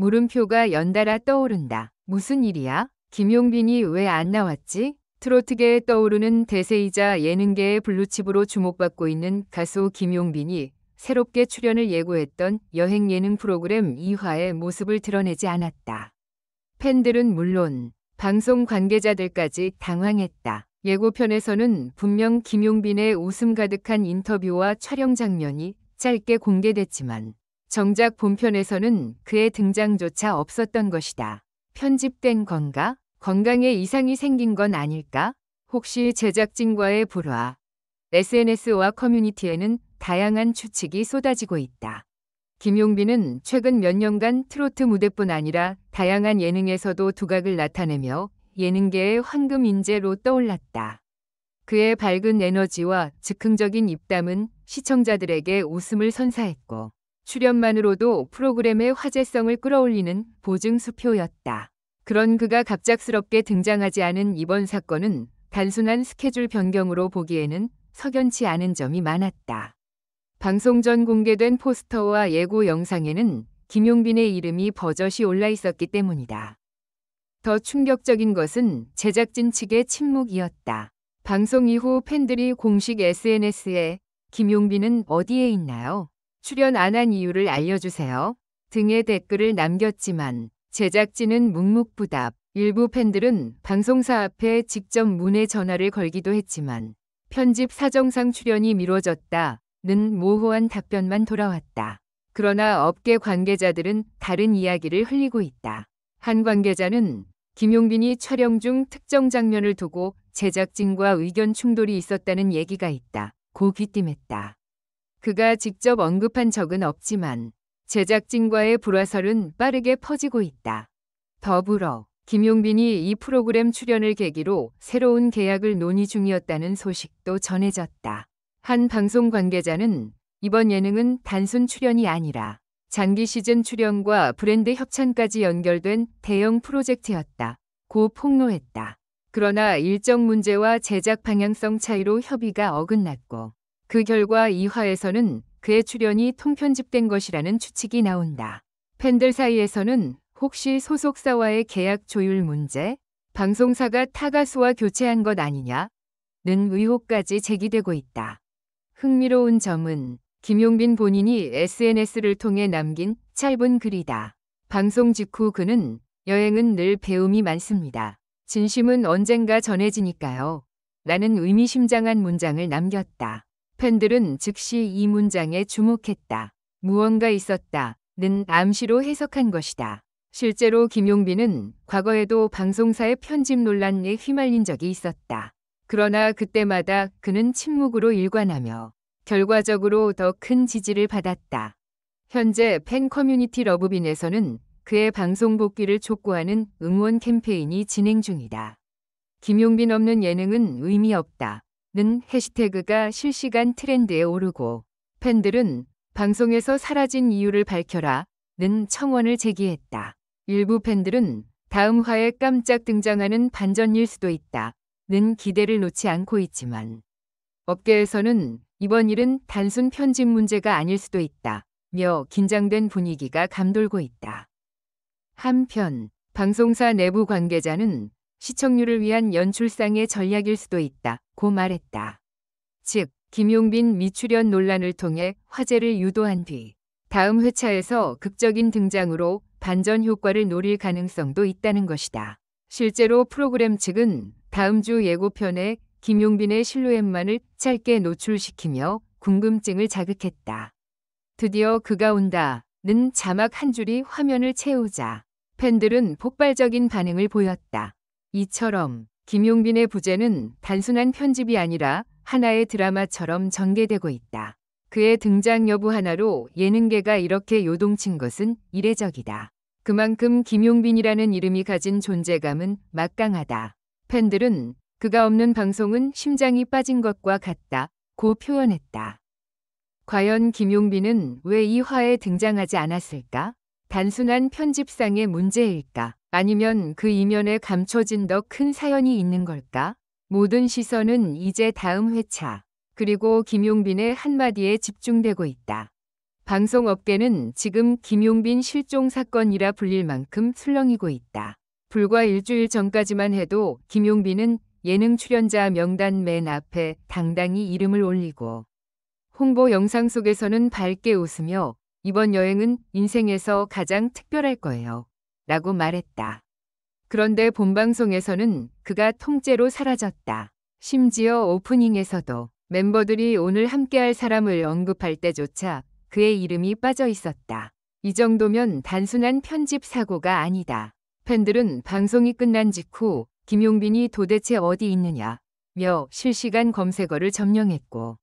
물음표가 연달아 떠오른다. 무슨 일이야? 김용빈이 왜 안 나왔지? 트로트계에 떠오르는 대세이자 예능계의 블루칩으로 주목받고 있는 가수 김용빈이 새롭게 출연을 예고했던 여행 예능 프로그램 2화의 모습을 드러내지 않았다. 팬들은 물론 방송 관계자들까지 당황했다. 예고편에서는 분명 김용빈의 웃음 가득한 인터뷰와 촬영 장면이 짧게 공개됐지만 정작 본편에서는 그의 등장조차 없었던 것이다. 편집된 건가? 건강에 이상이 생긴 건 아닐까? 혹시 제작진과의 불화? SNS와 커뮤니티에는 다양한 추측이 쏟아지고 있다. 김용빈은 최근 몇 년간 트로트 무대뿐 아니라 다양한 예능에서도 두각을 나타내며 예능계의 황금 인재로 떠올랐다. 그의 밝은 에너지와 즉흥적인 입담은 시청자들에게 웃음을 선사했고 출연만으로도 프로그램의 화제성을 끌어올리는 보증수표였다. 그런 그가 갑작스럽게 등장하지 않은 이번 사건은 단순한 스케줄 변경으로 보기에는 석연치 않은 점이 많았다. 방송 전 공개된 포스터와 예고 영상에는 김용빈의 이름이 버젓이 올라 있었기 때문이다. 더 충격적인 것은 제작진 측의 침묵이었다. 방송 이후 팬들이 공식 SNS에 김용빈은 어디에 있나요? 출연 안 한 이유를 알려주세요. 등의 댓글을 남겼지만 제작진은 묵묵부답. 일부 팬들은 방송사 앞에 직접 문의 전화를 걸기도 했지만 편집 사정상 출연이 미뤄졌다는 모호한 답변만 돌아왔다. 그러나 업계 관계자들은 다른 이야기를 흘리고 있다. 한 관계자는 김용빈이 촬영 중 특정 장면을 두고 제작진과 의견 충돌이 있었다는 얘기가 있다고 귀띔했다. 그가 직접 언급한 적은 없지만 제작진과의 불화설은 빠르게 퍼지고 있다. 더불어 김용빈이 이 프로그램 출연을 계기로 새로운 계약을 논의 중이었다는 소식도 전해졌다. 한 방송 관계자는 이번 예능은 단순 출연이 아니라 장기 시즌 출연과 브랜드 협찬까지 연결된 대형 프로젝트였다고 폭로했다. 그러나 일정 문제와 제작 방향성 차이로 협의가 어긋났고 그 결과 2화에서는 그의 출연이 통편집된 것이라는 추측이 나온다. 팬들 사이에서는 혹시 소속사와의 계약 조율 문제, 방송사가 타 가수와 교체한 것 아니냐는 의혹까지 제기되고 있다. 흥미로운 점은 김용빈 본인이 SNS를 통해 남긴 짧은 글이다. 방송 직후 그는 여행은 늘 배움이 많습니다. 진심은 언젠가 전해지니까요. 라는 의미심장한 문장을 남겼다. 팬들은 즉시 이 문장에 주목했다. 무언가 있었다는 암시로 해석한 것이다. 실제로 김용빈은 과거에도 방송사의 편집 논란에 휘말린 적이 있었다. 그러나 그때마다 그는 침묵으로 일관하며 결과적으로 더 큰 지지를 받았다. 현재 팬 커뮤니티 러브빈에서는 그의 방송 복귀를 촉구하는 응원 캠페인이 진행 중이다. 김용빈 없는 예능은 의미 없다는 해시태그가 실시간 트렌드에 오르고 팬들은 방송에서 사라진 이유를 밝혀라는 청원을 제기했다. 일부 팬들은 다음 화에 깜짝 등장하는 반전일 수도 있다는 기대를 놓지 않고 있지만 업계에서는 이번 일은 단순 편집 문제가 아닐 수도 있다며 긴장된 분위기가 감돌고 있다. 한편 방송사 내부 관계자는 시청률을 위한 연출상의 전략일 수도 있다고 말했다. 즉, 김용빈 미출연 논란을 통해 화제를 유도한 뒤 다음 회차에서 극적인 등장으로 반전 효과를 노릴 가능성도 있다는 것이다. 실제로 프로그램 측은 다음 주 예고편에 김용빈의 실루엣만을 짧게 노출시키며 궁금증을 자극했다. 드디어 그가 온다는 자막 한 줄이 화면을 채우자 팬들은 폭발적인 반응을 보였다. 이처럼 김용빈의 부재는 단순한 편집이 아니라 하나의 드라마처럼 전개되고 있다. 그의 등장 여부 하나로 예능계가 이렇게 요동친 것은 이례적이다. 그만큼 김용빈이라는 이름이 가진 존재감은 막강하다. 팬들은 그가 없는 방송은 심장이 빠진 것과 같다고 표현했다. 과연 김용빈은 왜 이 화에 등장하지 않았을까? 단순한 편집상의 문제일까? 아니면 그 이면에 감춰진 더 큰 사연이 있는 걸까? 모든 시선은 이제 다음 회차, 그리고 김용빈의 한마디에 집중되고 있다. 방송업계는 지금 김용빈 실종 사건이라 불릴 만큼 술렁이고 있다. 불과 일주일 전까지만 해도 김용빈은 예능 출연자 명단 맨 앞에 당당히 이름을 올리고 홍보 영상 속에서는 밝게 웃으며 이번 여행은 인생에서 가장 특별할 거예요. 라고 말했다. 그런데 본방송에서는 그가 통째로 사라졌다. 심지어 오프닝에서도 멤버들이 오늘 함께할 사람을 언급할 때조차 그의 이름이 빠져 있었다. 이 정도면 단순한 편집 사고가 아니다. 팬들은 방송이 끝난 직후 김용빈이 도대체 어디 있느냐며 실시간 검색어를 점령했고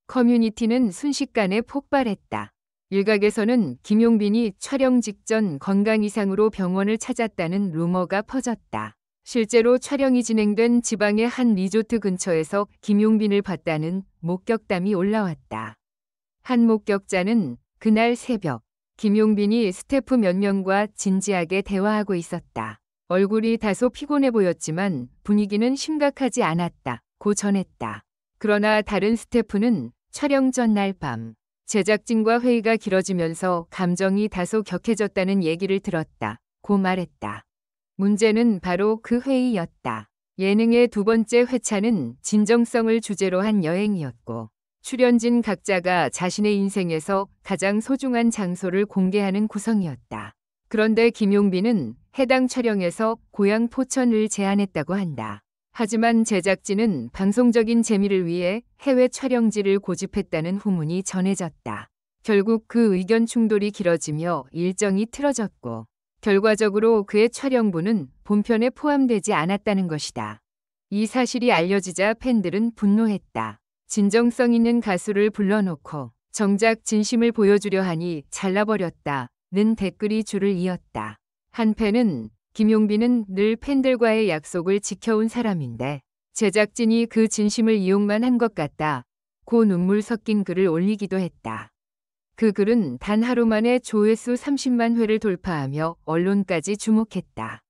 커뮤니티는 순식간에 폭발했다. 일각에서는 김용빈이 촬영 직전 건강 이상으로 병원을 찾았다는 루머가 퍼졌다. 실제로 촬영이 진행된 지방의 한 리조트 근처에서 김용빈을 봤다는 목격담이 올라왔다. 한 목격자는 그날 새벽 김용빈이 스태프 몇 명과 진지하게 대화하고 있었다. 얼굴이 다소 피곤해 보였지만 분위기는 심각하지 않았다고 전했다. 그러나 다른 스태프는 촬영 전날 밤 제작진과 회의가 길어지면서 감정이 다소 격해졌다는 얘기를 들었다고 말했다. 문제는 바로 그 회의였다. 예능의 두 번째 회차는 진정성을 주제로 한 여행이었고 출연진 각자가 자신의 인생에서 가장 소중한 장소를 공개하는 구성이었다. 그런데 김용빈은 해당 촬영에서 고향 포천을 제안했다고 한다. 하지만 제작진은 방송적인 재미를 위해 해외 촬영지를 고집했다는 후문이 전해졌다. 결국 그 의견 충돌이 길어지며 일정이 틀어졌고 결과적으로 그의 촬영부는 본편에 포함되지 않았다는 것이다. 이 사실이 알려지자 팬들은 분노했다. 진정성 있는 가수를 불러놓고 정작 진심을 보여주려 하니 잘라버렸다는 댓글이 줄을 이었다. 한 팬은 김용빈은 늘 팬들과의 약속을 지켜온 사람인데 제작진이 그 진심을 이용만 한 것 같다고 눈물 섞인 글을 올리기도 했다. 그 글은 단 하루 만에 조회수 30만 회를 돌파하며 언론까지 주목했다.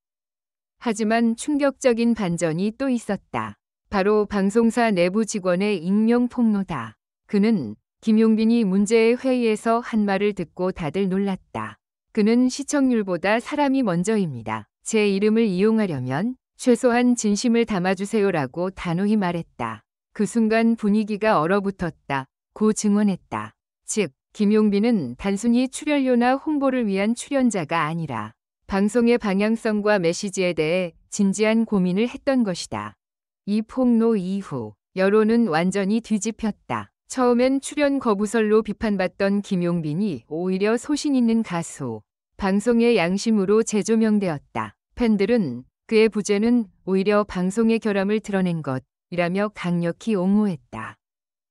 하지만 충격적인 반전이 또 있었다. 바로 방송사 내부 직원의 익명 폭로다. 그는 김용빈이 문제의 회의에서 한 말을 듣고 다들 놀랐다. 그는 시청률보다 사람이 먼저입니다. 제 이름을 이용하려면 최소한 진심을 담아주세요라고 단호히 말했다. 그 순간 분위기가 얼어붙었다고 증언했다. 즉, 김용빈은 단순히 출연료나 홍보를 위한 출연자가 아니라 방송의 방향성과 메시지에 대해 진지한 고민을 했던 것이다. 이 폭로 이후 여론은 완전히 뒤집혔다. 처음엔 출연 거부설로 비판받던 김용빈이 오히려 소신 있는 가수, 방송의 양심으로 재조명되었다. 팬들은 그의 부재는 오히려 방송의 결함을 드러낸 것이라며 강력히 옹호했다.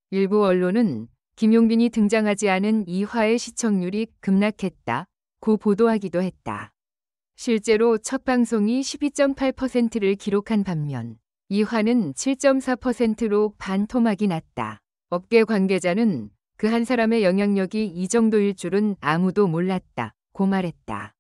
일부 언론은 김용빈이 등장하지 않은 2화의 시청률이 급락했다고 보도하기도 했다. 실제로 첫 방송이 12.8%를 기록한 반면 2화는 7.4%로 반토막이 났다. 업계 관계자는 그 한 사람의 영향력이 이 정도일 줄은 아무도 몰랐다고 말했다.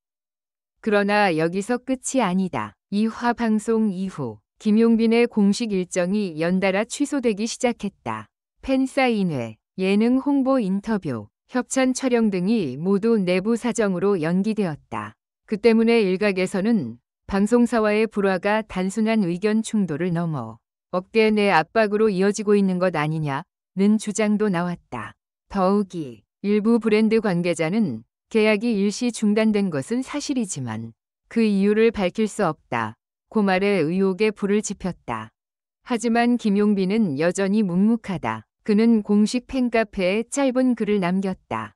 그러나 여기서 끝이 아니다. 2화 방송 이후 김용빈의 공식 일정이 연달아 취소되기 시작했다. 팬사인회, 예능 홍보 인터뷰, 협찬 촬영 등이 모두 내부 사정으로 연기되었다. 그 때문에 일각에서는 방송사와의 불화가 단순한 의견 충돌을 넘어 업계 내 압박으로 이어지고 있는 것 아니냐는 주장도 나왔다. 더욱이 일부 브랜드 관계자는 계약이 일시 중단된 것은 사실이지만 그 이유를 밝힐 수 없다고 말해 의혹에 불을 지폈다. 하지만 김용빈은 여전히 묵묵하다. 그는 공식 팬카페에 짧은 글을 남겼다.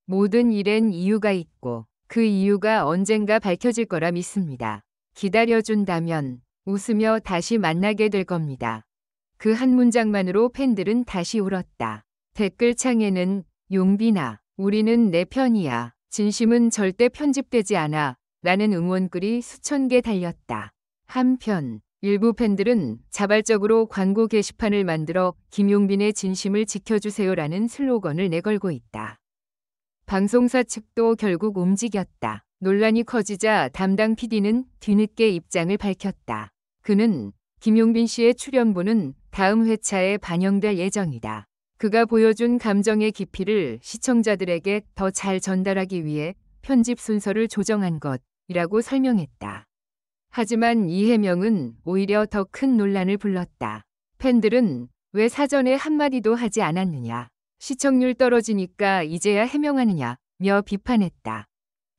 모든 일엔 이유가 있고 그 이유가 언젠가 밝혀질 거라 믿습니다. 기다려준다면 웃으며 다시 만나게 될 겁니다. 그 한 문장만으로 팬들은 다시 울었다. 댓글창에는 용빈아, 우리는 내 편이야. 진심은 절대 편집되지 않아. 라는 응원글이 수천 개 달렸다. 한편 일부 팬들은 자발적으로 광고 게시판을 만들어 김용빈의 진심을 지켜주세요라는 슬로건을 내걸고 있다. 방송사 측도 결국 움직였다. 논란이 커지자 담당 PD는 뒤늦게 입장을 밝혔다. 그는 김용빈 씨의 출연분은 다음 회차에 반영될 예정이다. 그가 보여준 감정의 깊이를 시청자들에게 더 잘 전달하기 위해 편집 순서를 조정한 것이라고 설명했다. 하지만 이 해명은 오히려 더 큰 논란을 불렀다. 팬들은 왜 사전에 한마디도 하지 않았느냐, 시청률 떨어지니까 이제야 해명하느냐며 비판했다.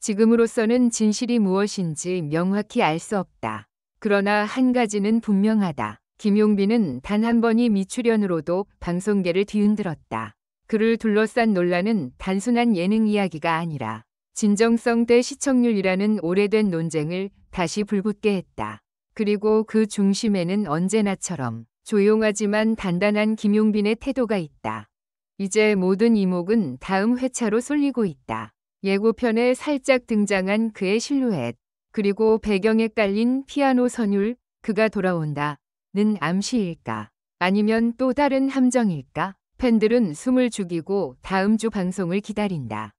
지금으로서는 진실이 무엇인지 명확히 알 수 없다. 그러나 한 가지는 분명하다. 김용빈은 단 한 번의 미출연으로도 방송계를 뒤흔들었다. 그를 둘러싼 논란은 단순한 예능 이야기가 아니라 진정성 대 시청률이라는 오래된 논쟁을 다시 불붙게 했다. 그리고 그 중심에는 언제나처럼 조용하지만 단단한 김용빈의 태도가 있다. 이제 모든 이목은 다음 회차로 쏠리고 있다. 예고편에 살짝 등장한 그의 실루엣, 그리고 배경에 깔린 피아노 선율, 그가 돌아온다. 는 암시일까? 아니면 또 다른 함정일까? 팬들은 숨을 죽이고 다음 주 방송을 기다린다.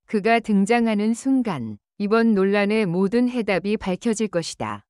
그가 등장하는 순간, 이번 논란의 모든 해답이 밝혀질 것이다.